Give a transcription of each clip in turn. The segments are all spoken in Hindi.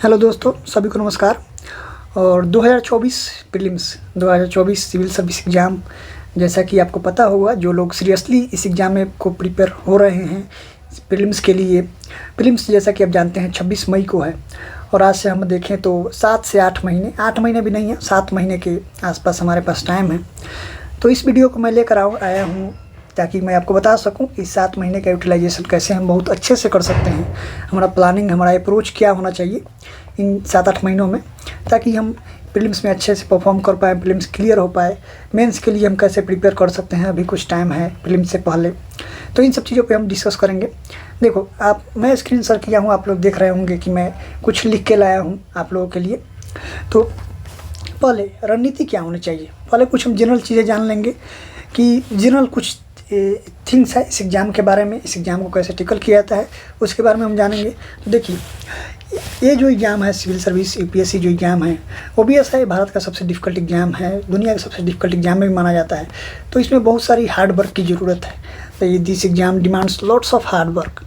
हेलो दोस्तों, सभी को नमस्कार। और 2024 प्रीलिम्स 2024 सिविल सर्विस एग्ज़ाम, जैसा कि आपको पता होगा, जो लोग सीरियसली इस एग्ज़ाम में को प्रिपेयर हो रहे हैं प्रीलिम्स के लिए। प्रीलिम्स जैसा कि आप जानते हैं 26 मई को है और आज से हम देखें तो 7 से 8 महीने, 8 महीने भी नहीं है, 7 महीने के आसपास हमारे पास टाइम है। तो इस वीडियो को मैं लेकर आया हूँ ताकि मैं आपको बता सकूं कि 7 महीने का यूटिलाइजेशन कैसे हम बहुत अच्छे से कर सकते हैं। हमारा प्लानिंग, हमारा अप्रोच क्या होना चाहिए इन 7-8 महीनों में, ताकि हम प्रीलिम्स में अच्छे से परफॉर्म कर पाएँ, प्रीलिम्स क्लियर हो पाए। मेंस के लिए हम कैसे प्रिपेयर कर सकते हैं, अभी कुछ टाइम है प्रीलिम्स से पहले, तो इन सब चीज़ों पे हम डिस्कस करेंगे। देखो मैं स्क्रीन शेयर किया हूँ, आप लोग देख रहे होंगे कि मैं कुछ लिख के लाया हूँ आप लोगों के लिए। तो पहले रणनीति क्या होनी चाहिए, पहले कुछ हम जनरल चीज़ें जान लेंगे कि जनरल कुछ थिंग्स है इस एग्ज़ाम के बारे में, इस एग्ज़ाम को कैसे टिकल किया जाता है उसके बारे में हम जानेंगे। तो देखिए, ये जो एग्ज़ाम है सिविल सर्विस यूपीएससी जो एग्ज़ाम है, ओबीएस है, भारत का सबसे डिफ़िकल्ट एग्ज़ाम है, दुनिया का सबसे डिफ़िकल्ट एग्ज़ाम में भी माना जाता है। तो इसमें बहुत सारी हार्ड वर्क की ज़रूरत है। तो this exam demands lots of hard work.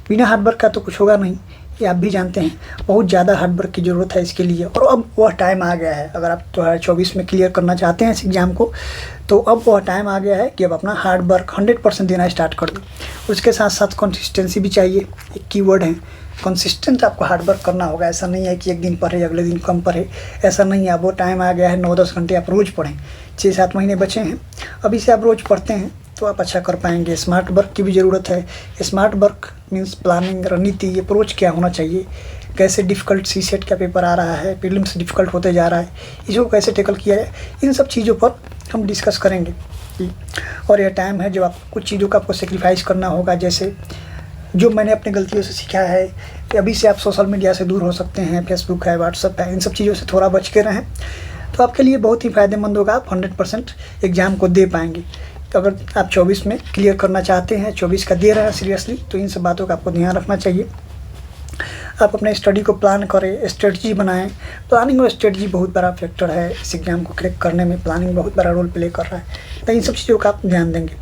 बिना हार्ड वर्क का तो कुछ होगा नहीं, ये आप भी जानते हैं। बहुत ज़्यादा हार्ड वर्क की ज़रूरत है इसके लिए, और अब वह टाइम आ गया है। अगर आप 2024 में क्लियर करना चाहते हैं इस एग्ज़ाम को, तो अब वह टाइम आ गया है कि अब अपना हार्ड वर्क 100% देना स्टार्ट कर दो। उसके साथ साथ कंसिस्टेंसी भी चाहिए, एक कीवर्ड है कंसिस्टेंट। आपको हार्ड वर्क करना होगा। ऐसा नहीं है कि एक दिन पढ़े अगले दिन कम पढ़े, ऐसा नहीं है। अब वो टाइम आ गया है 9-10 घंटे आप रोज़ पढ़ें। 6-7 महीने बचे हैं, अभी से आप रोज़ पढ़ते हैं तो आप अच्छा कर पाएंगे। स्मार्ट वर्क की भी ज़रूरत है। स्मार्ट वर्क मीन्स प्लानिंग, रणनीति, अप्रोच क्या होना चाहिए, कैसे डिफ़िकल्ट सीसेट का पेपर आ रहा है, प्रीलिम्स डिफ़िकल्ट होते जा रहा है, इसको कैसे टैकल किया जाए, इन सब चीज़ों पर हम डिस्कस करेंगे। और यह टाइम है जब आप कुछ चीज़ों का आपको सेक्रीफाइस करना होगा। जैसे जो मैंने अपनी गलतियों से सीखा है कि अभी से आप सोशल मीडिया से दूर हो सकते हैं, फेसबुक है, व्हाट्सअप है, इन सब चीज़ों से थोड़ा बच के रहें, तो आपके लिए बहुत ही फ़ायदेमंद होगा। आप 100% एग्ज़ाम को दे पाएंगे। अगर आप 24 में क्लियर करना चाहते हैं, 24 का दे रहे हैं सीरियसली, तो इन सब बातों का आपको ध्यान रखना चाहिए। आप अपने स्टडी को प्लान करें, स्ट्रेटजी बनाएं। प्लानिंग और स्ट्रेटजी बहुत बड़ा फैक्टर है इस एग्ज़ाम को क्रैक करने में। प्लानिंग बहुत बड़ा रोल प्ले कर रहा है, तो इन सब चीज़ों का आप ध्यान देंगे।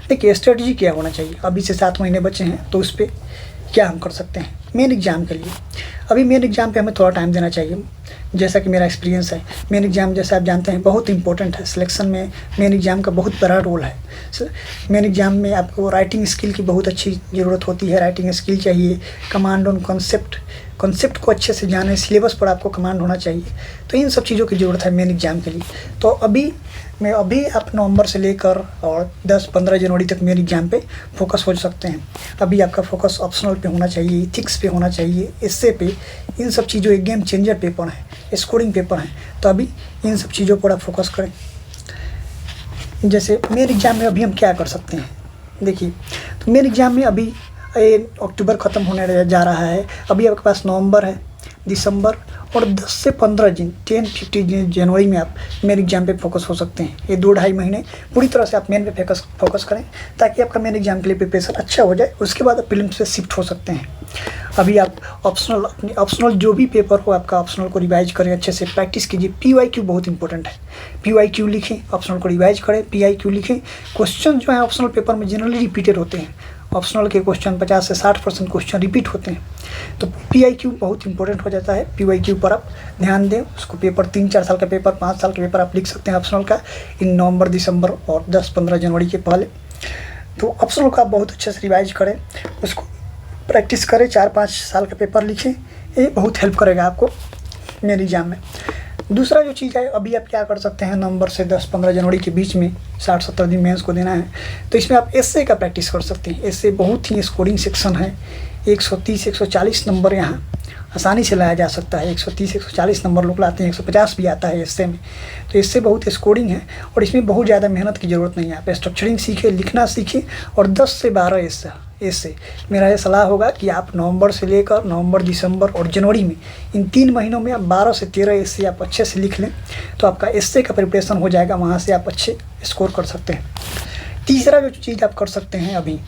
देखिए, स्ट्रेटजी क्या होना चाहिए। अभी से 7 महीने बचे हैं, तो उस पर क्या हम कर सकते हैं मेन एग्ज़ाम के लिए। अभी मेन एग्ज़ाम पे हमें थोड़ा टाइम देना चाहिए। जैसा कि मेरा एक्सपीरियंस है, मेन एग्ज़ाम जैसे आप जानते हैं बहुत इंपॉर्टेंट है। सिलेक्शन में मेन एग्ज़ाम का बहुत बड़ा रोल है। मेन एग्ज़ाम में आपको राइटिंग स्किल की बहुत अच्छी ज़रूरत होती है। राइटिंग स्किल चाहिए, कमांड ऑन कॉन्सेप्ट को अच्छे से जाने, सिलेबस पर आपको कमांड होना चाहिए। तो इन सब चीज़ों की ज़रूरत है मेन एग्ज़ाम के लिए। तो अभी आप नवंबर से लेकर और 10-15 जनवरी तक मेरे एग्ज़ाम पे फोकस हो सकते हैं। अभी आपका फोकस ऑप्शनल पे होना चाहिए, इथिक्स पे होना चाहिए, एस्से पे। इन सब चीज़ों, एक गेम चेंजर पेपर है, स्कोरिंग पेपर है, तो अभी इन सब चीज़ों पर आप फोकस करें। जैसे मेरे एग्ज़ाम में अभी हम क्या कर सकते हैं, देखिए, तो मेरे एग्ज़ाम में अभी अक्टूबर ख़त्म होने जा रहा है। अभी आपके पास नवंबर है, दिसंबर और 10 से 15 दिन, 10-15 जनवरी में आप मेन एग्ज़ाम पे फोकस हो सकते हैं। ये 2-2.5 महीने पूरी तरह से आप मेन पे फोकस करें, ताकि आपका मेन एग्ज़ाम के लिए प्रिपरेशन अच्छा हो जाए। उसके बाद आप प्रीलिम्स पे शिफ्ट हो सकते हैं। अभी आप ऑप्शनल जो भी पेपर हो आपका, ऑप्शनल को रिवाइज करें, अच्छे से प्रैक्टिस कीजिए। PYQ बहुत इंपॉर्टेंट है। PYQ लिखें, ऑप्शनल को रिवाइज करें, PIQ लिखें। क्वेश्चन जो है ऑप्शनल पेपर में जनरली रिपीटेड होते हैं। ऑप्शनल के क्वेश्चन 50 से 60% क्वेश्चन रिपीट होते हैं, तो PIQ बहुत इंपॉर्टेंट हो जाता है। PYQ पर आप ध्यान दें। उसको पेपर 3-4 साल का पेपर, 5 साल का पेपर आप लिख सकते हैं ऑप्शनल का, इन नवंबर, दिसंबर और 10-15 जनवरी के पहले। तो ऑप्शनल का आप बहुत अच्छे से रिवाइज करें, उसको प्रैक्टिस करें, 4-5 साल का पेपर लिखें। ये बहुत हेल्प करेगा आपको मेरे एग्ज़ाम में। दूसरा जो चीज़ है, अभी आप क्या कर सकते हैं, नवंबर से 10-15 जनवरी के बीच में 60-70 दिन मेंस को देना है, तो इसमें आप एस्से का प्रैक्टिस कर सकते हैं। एस्से बहुत ही स्कोरिंग सेक्शन है। 130-140 नंबर यहाँ आसानी से लाया जा सकता है। 130-140 नंबर लोग लाते हैं, 150 भी आता है एस्से में। तो इससे बहुत स्कोरिंग है और इसमें बहुत ज़्यादा मेहनत की ज़रूरत नहीं है। आप स्ट्रक्चरिंग सीखें, लिखना सीखें, और 10 से 12 एस्से। मेरा ये सलाह होगा कि आप नवंबर से लेकर नवंबर, दिसंबर और जनवरी में, इन 3 महीनों में आप 12 से 13 एस्से आप अच्छे से लिख लें, तो आपका एस्से का प्रिपरेशन हो जाएगा। वहाँ से आप अच्छे स्कोर कर सकते हैं। तीसरा जो चीज़ आप कर सकते हैं अभी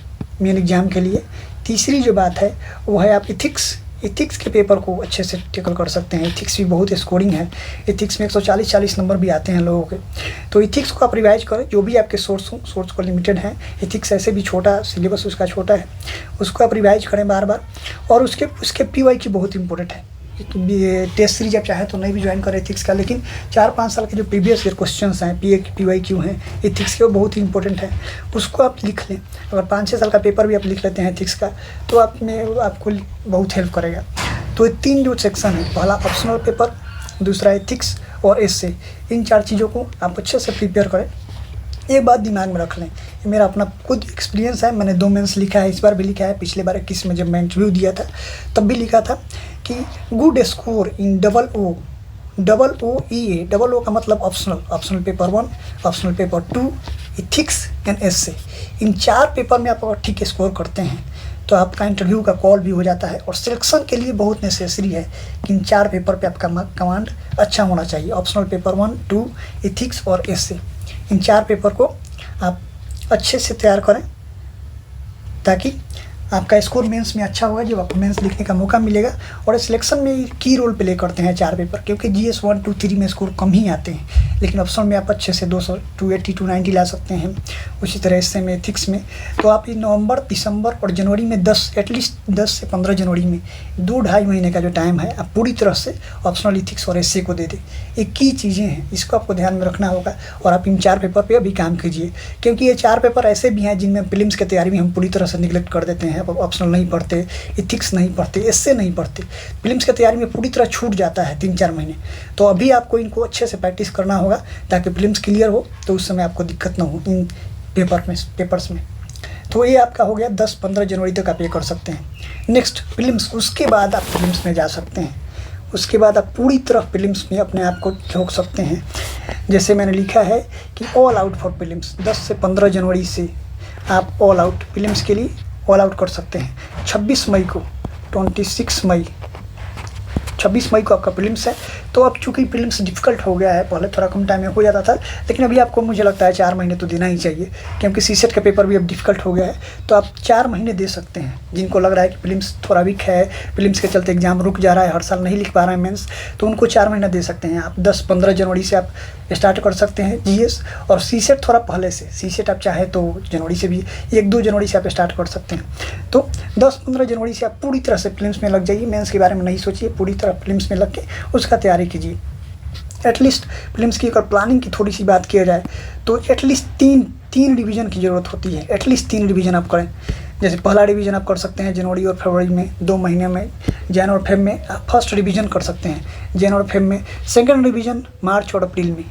मेन एग्ज़ाम के लिए, तीसरी जो बात है वो है आप इथिक्स के पेपर को अच्छे से टैकल कर सकते हैं। इथिक्स भी बहुत स्कोरिंग है। इथिक्स में 140-40 नंबर भी आते हैं लोगों के। तो इथिक्स को आप रिवाइज करें, जो भी आपके सोर्स को लिमिटेड है। इथिक्स ऐसे भी छोटा, सिलेबस उसका छोटा है, उसको आप रिवाइज करें बार बार। और उसके PYQ बहुत इंपॉर्टेंट है। टेस्ट सीरीज आप चाहे तो नहीं भी ज्वाइन करें एथिक्स का, लेकिन 4-5 साल के जो प्रीवियस ईयर क्वेश्चंस हैं PYQ हैं एथिक्स के, वो बहुत ही इंपॉर्टेंट है, उसको आप लिख लें। अगर 5-6 साल का पेपर भी आप लिख लेते हैं एथिक्स का तो आपको बहुत हेल्प करेगा। तो ये 3 जो सेक्शन है, पहला ऑप्शनल पेपर, दूसरा एथिक्स और एसे, इन 4 चीज़ों को आप अच्छे से प्रिपेयर करें। एक बात दिमाग में रख लें, ये मेरा अपना खुद एक्सपीरियंस है, मैंने 2 मेंस लिखा है, इस बार भी लिखा है, पिछले बार 21 में जब मैं इंटरव्यू दिया था तब भी लिखा था कि good score in OOEA, double O का मतलब optional paper 1, optional paper 2, ethics and essay, इन 4 पेपर में आप अगर ठीक स्कोर करते हैं तो आपका इंटरव्यू का कॉल भी हो जाता है। और सिलेक्शन के लिए बहुत नेसेसरी है कि इन 4 पेपर पे आपका कमांड अच्छा होना चाहिए, ऑप्शनल पेपर 1, 2, एथिक्स और एसे, इन 4 पेपर को आप अच्छे से तैयार करें ताकि आपका स्कोर मेंस में अच्छा होगा, जब आपको मेंस लिखने का मौका मिलेगा। और सिलेक्शन में की रोल प्ले करते हैं 4 पेपर, क्योंकि GS 1, 2, 3 में स्कोर कम ही आते हैं, लेकिन ऑप्शन में आप अच्छे से 200, 280, 290 ला सकते हैं। उसी तरह से में एथिक्स में तो आप नवंबर, दिसंबर और जनवरी में एटलीस्ट 10 से 15 जनवरी में 2-2.5 महीने का जो टाइम है आप पूरी तरह से ऑप्शनल, एथिक्स और एसे को दे दें। ये की चीज़ें हैं, इसको आपको ध्यान में रखना होगा और आप इन 4 पेपर पर अभी काम कीजिए, क्योंकि ये 4 पेपर ऐसे भी हैं जिनमें प्रीलिम्स की तैयारी में हम पूरी तरह से निगलेक्ट कर देते हैं। ऑप्शनल नहीं पढ़ते, एथिक्स नहीं पढ़ते, एसे नहीं पढ़ते, प्रीलिम्स की तैयारी में पूरी तरह छूट जाता है 3-4 महीने। तो अभी आपको इनको अच्छे से प्रैक्टिस करना होगा ताकि प्रीलिम्स क्लियर हो, तो उस समय आपको दिक्कत ना हो इन पेपर्स में। तो ये आपका हो गया 10-15 जनवरी तक आप ये कर सकते हैं। नेक्स्ट प्रीलिम्स, उसके बाद आप प्रीलिम्स में जा सकते हैं, उसके बाद आप पूरी तरह प्रीलिम्स में अपने आप को झोंक सकते हैं। जैसे मैंने लिखा है कि ऑल आउट फॉर प्रीलिम्स, 10 से 15 जनवरी से आप ऑल आउट प्रीलिम्स के लिए ऑल आउट कर सकते हैं। 26 मई को 26 मई को आपका प्रीलिम्स है। तो अब चूँकि प्रीलिम्स डिफ़िकल्ट हो गया है, पहले थोड़ा कम टाइम में हो जाता था, लेकिन अभी आपको मुझे लगता है 4 महीने तो देना ही चाहिए, क्योंकि सीसेट का पेपर भी अब डिफ़िकल्ट हो गया है। तो आप 4 महीने दे सकते हैं। जिनको लग रहा है कि प्रीलिम्स थोड़ा वीक है, प्रीलिम्स के चलते एग्जाम रुक जा रहा है, हर साल नहीं लिख पा रहे हैं मेंस, तो उनको 4 महीना दे सकते हैं आप। 10-15 जनवरी से आप स्टार्ट कर सकते हैं GS, और सीसेट थोड़ा पहले से, सीसेट आप चाहे तो जनवरी से भी 1-2 जनवरी से आप स्टार्ट कर सकते हैं। तो 10-15 जनवरी से आप पूरी तरह से प्रीलिम्स में लग जाइए, मेंस के बारे में नहीं सोचिए, पूरी तरह प्रीलिम्स में लग के उसका तैयारी कीजिए। एटलीस्ट प्रीलिम्स की अगर प्लानिंग की थोड़ी सी बात किया जाए तो एटलीस्ट 3 रिवीजन की ज़रूरत होती है। एटलीस्ट 3 रिवीजन आप करें। जैसे पहला रिवीजन आप कर सकते हैं जनवरी और फरवरी में, 2 महीने में। जन और फेब में आप फर्स्ट रिवीजन कर सकते हैं, जन और फेब में। सेकेंड रिवीजन मार्च और अप्रैल में,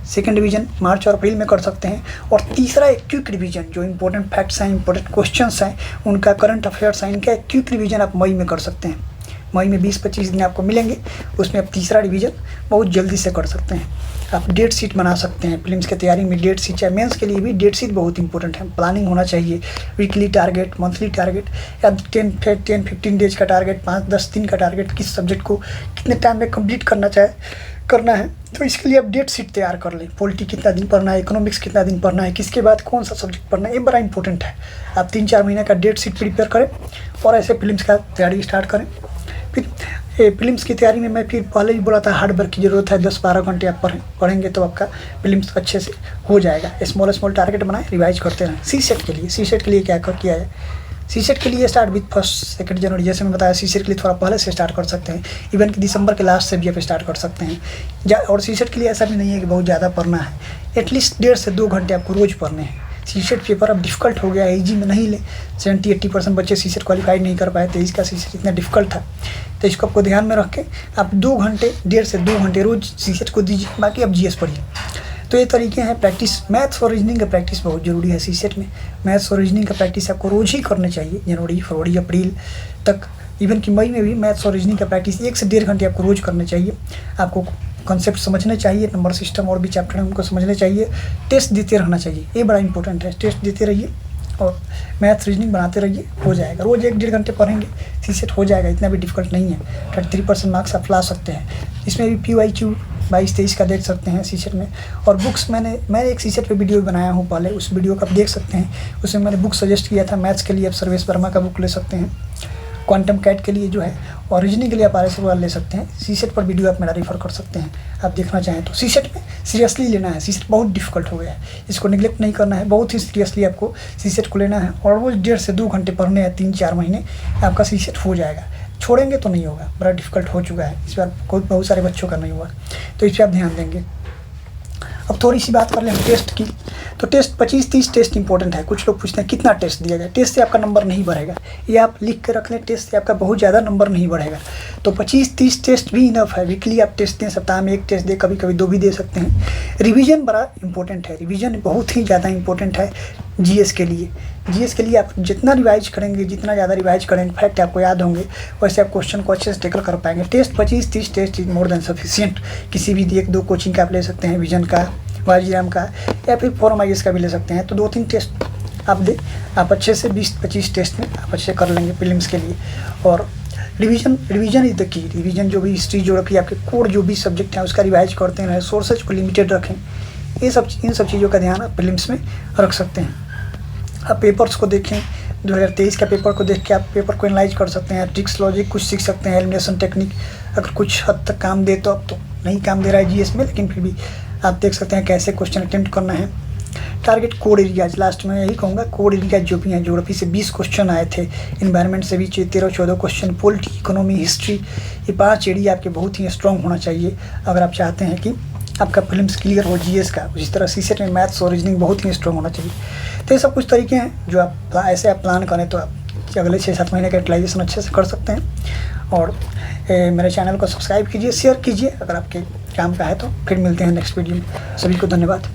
सेकेंड डिवीजन मार्च और अप्रैल में कर सकते हैं। और तीसरा एक क्विक रिवीजन, जो इंपॉर्टेंट फैक्ट्स हैं, इंपॉर्टेंट क्वेश्चंस हैं, उनका करंट अफेयर्स हैं, इनका एक क्विक रिवीजन आप मई में कर सकते हैं। मई में 20-25 दिन आपको मिलेंगे, उसमें आप तीसरा रिवीजन बहुत जल्दी से कर सकते हैं। आप डेट शीट बना सकते हैं प्रीलिम्स की तैयारी में। डेट शीट, चाहे मेंस के लिए भी डेट शीट बहुत इंपॉर्टेंट है। प्लानिंग होना चाहिए, वीकली टारगेट, मंथली टारगेट, या 10-15 डेज का टारगेट, 5-10 दिन का टारगेट, किस सब्जेक्ट को कितने टाइम में कंप्लीट करना है। तो इसके लिए आप डेट शीट तैयार कर लें। पॉलिटी कितना दिन पढ़ना है, इकोनॉमिक्स कितना दिन पढ़ना है, किसके बाद कौन सा सब्जेक्ट पढ़ना है, ये बड़ा इंपॉर्टेंट है। आप 3-4 महीने का डेट शीट प्रिपेयर करें और ऐसे प्रीलिम्स का तैयारी स्टार्ट करें। फिर प्रीलिम्स की तैयारी में मैं फिर पहले ही बोला था, हार्ड वर्क की ज़रूरत है। 10-12 घंटे आप पढ़ेंगे तो आपका प्रीलिम्स अच्छे से हो जाएगा। स्मॉल टारगेट बनाएं, रिवाइज करते रहें। सीसेट के लिए क्या किया है, सीसेट के लिए स्टार्ट विथ 1-2 जनवरी, जैसे मैं बताया। सीसेट के लिए थोड़ा पहले से स्टार्ट कर सकते हैं, इवन कि दिसंबर के लास्ट से भी आप स्टार्ट कर सकते हैं। और सीसेट के लिए ऐसा भी नहीं है कि बहुत ज़्यादा पढ़ना है, एटलीस्ट 1.5 से 2 घंटे आपको रोज़ पढ़ने हैं। सीसेट पेपर अब डिफ़िकल्ट हो गया है, इजी में नहीं ले। 70-80% बच्चे सीसेट क्वालिफाई नहीं कर पाए थे, इसका सीसेट इतना डिफ़िकल्ट था। तो इसको आपको ध्यान में रख के आप 1.5 से 2 घंटे रोज़ सीसेट को दीजिए, बाकी आप GS पढ़िए। तो ये तरीके हैं प्रैक्टिस। मैथ्स और रीजनिंग का प्रैक्टिस बहुत ज़रूरी है सीसेट में। मैथ्स और रीजनिंग का प्रैक्टिस आपको रोज़ ही करना चाहिए, जनवरी, फरवरी, अप्रैल तक। इवन कि मई में भी मैथ्स और रीजनिंग का प्रैक्टिस 1 से 1.5 घंटे आपको रोज़ करना चाहिए। आपको कॉन्सेप्ट समझने चाहिए, नंबर सिस्टम और भी चैप्टर हैं उनको समझने चाहिए। टेस्ट देते रहना चाहिए, ये बड़ा इंपॉर्टेंट है। टेस्ट देते रहिए और मैथ्स रीजनिंग बनाते रहिए, हो जाएगा। रोज़ 1-1.5 घंटे पढ़ेंगे, सीसेट हो जाएगा, इतना भी डिफ़िकल्ट नहीं है। 33% मार्क्स आप ला सकते हैं। इसमें भी PYQ 22-23 का देख सकते हैं सीसेट में। और बुक्स मैंने एक सीसेट पे वीडियो बनाया हूँ पहले, उस वीडियो को आप देख सकते हैं। उसमें मैंने बुक सजेस्ट किया था। मैथ्स के लिए आप सर्वेश वर्मा का बुक ले सकते हैं, क्वांटम कैट के लिए जो है, और रीजनिंग के लिए आप RS अग्रवाल ले सकते हैं। सीसेट पर वीडियो आप मेरा रेफर कर सकते हैं, आप देखना चाहें तो। सीसेट में सीरियसली लेना है, सीसेट बहुत डिफ़िकल्ट हो गया है, इसको निगलेक्ट नहीं करना है। बहुत ही सीरियसली आपको सीसेट को लेना है और रोज़ 1.5 से 2 घंटे पढ़ने हैं। 3-4 महीने आपका सीसेट हो जाएगा। छोड़ेंगे तो नहीं होगा, बड़ा डिफ़िकल्ट हो चुका है इस बार, बहुत सारे बच्चों का नहीं हुआ, तो इस पर आप ध्यान देंगे। अब थोड़ी सी बात कर लें हम टेस्ट की। तो टेस्ट 25-30 टेस्ट इंपॉर्टेंट है। कुछ लोग पूछते हैं कितना टेस्ट दिया जाए। टेस्ट से आपका नंबर नहीं बढ़ेगा, ये आप लिख के रख लें, टेस्ट से आपका बहुत ज़्यादा नंबर नहीं बढ़ेगा। तो 25-30 टेस्ट भी इनफ है। वीकली आप टेस्ट दें, सप्ताह में 1 टेस्ट दें, कभी कभी 2 भी दे सकते हैं। रिवीजन बड़ा इंपॉर्टेंट है, रिवीजन बहुत ही ज़्यादा इंपॉर्टेंट है जीएस के लिए। जीएस के लिए आप जितना रिवाइज करेंगे, जितना ज़्यादा रिवाइज करेंगे, फैक्ट आपको याद होंगे, वैसे आप क्वेश्चन को अच्छे से टैकल कर पाएंगे। Test 25-30 test is more than sufficient. किसी भी 1-2 कोचिंग का आप ले सकते हैं, विजन का, वाजीराम का, या फिर फॉर्म IAS का भी ले सकते हैं। तो 2-3 टेस्ट आप दे, आप अच्छे से 20-25 टेस्ट में आप अच्छे कर लेंगे प्रीलिम्स के लिए। और revision is the key. Revision जो भी हिस्ट्री, ज्योग्राफी, आपके कोर जो भी सब्जेक्ट हैं उसका रिवाइज करते रहें, सोर्सेज को लिमिटेड रखें। इन सब चीज़ों का ध्यान आप प्रीलिम्स में रख सकते हैं। आप पेपर्स को देखें, 2023 का पेपर को देख के आप पेपर को एनालाइज कर सकते हैं, ट्रिक्स लॉजिक कुछ सीख सकते हैं, एलिमिनेशन टेक्निक अगर कुछ हद तक काम दे, तो अब तो नहीं काम दे रहा है जीएस में, लेकिन फिर भी आप देख सकते हैं कैसे क्वेश्चन अटेम्प्ट करना है। टारगेट कोड एरियाज, लास्ट में यही कहूँगा, कोड एरियाज जो भी हैं, ज्योग्राफी से 20 क्वेश्चन आए थे, इन्वायरमेंट से भी 13-14 क्वेश्चन, पॉलिटी, इकोनॉमी, हिस्ट्री, ये 5 एरिया आपके बहुत ही स्ट्रॉन्ग होना चाहिए अगर आप चाहते हैं कि आपका प्रीलिम्स क्लियर हो जीएस का। उसी तरह सीसेट में मैथ्स और रीजनिंग बहुत ही स्ट्रॉन्ग होना चाहिए। तो ये सब कुछ तरीके हैं जो आप ऐसे आप प्लान करें तो आप अगले 6-7 महीने का यूटिलाइजेशन अच्छे से कर सकते हैं। और मेरे चैनल को सब्सक्राइब कीजिए, शेयर कीजिए अगर आपके काम का है तो। फिर मिलते हैं नेक्स्ट वीडियो में। सभी को धन्यवाद।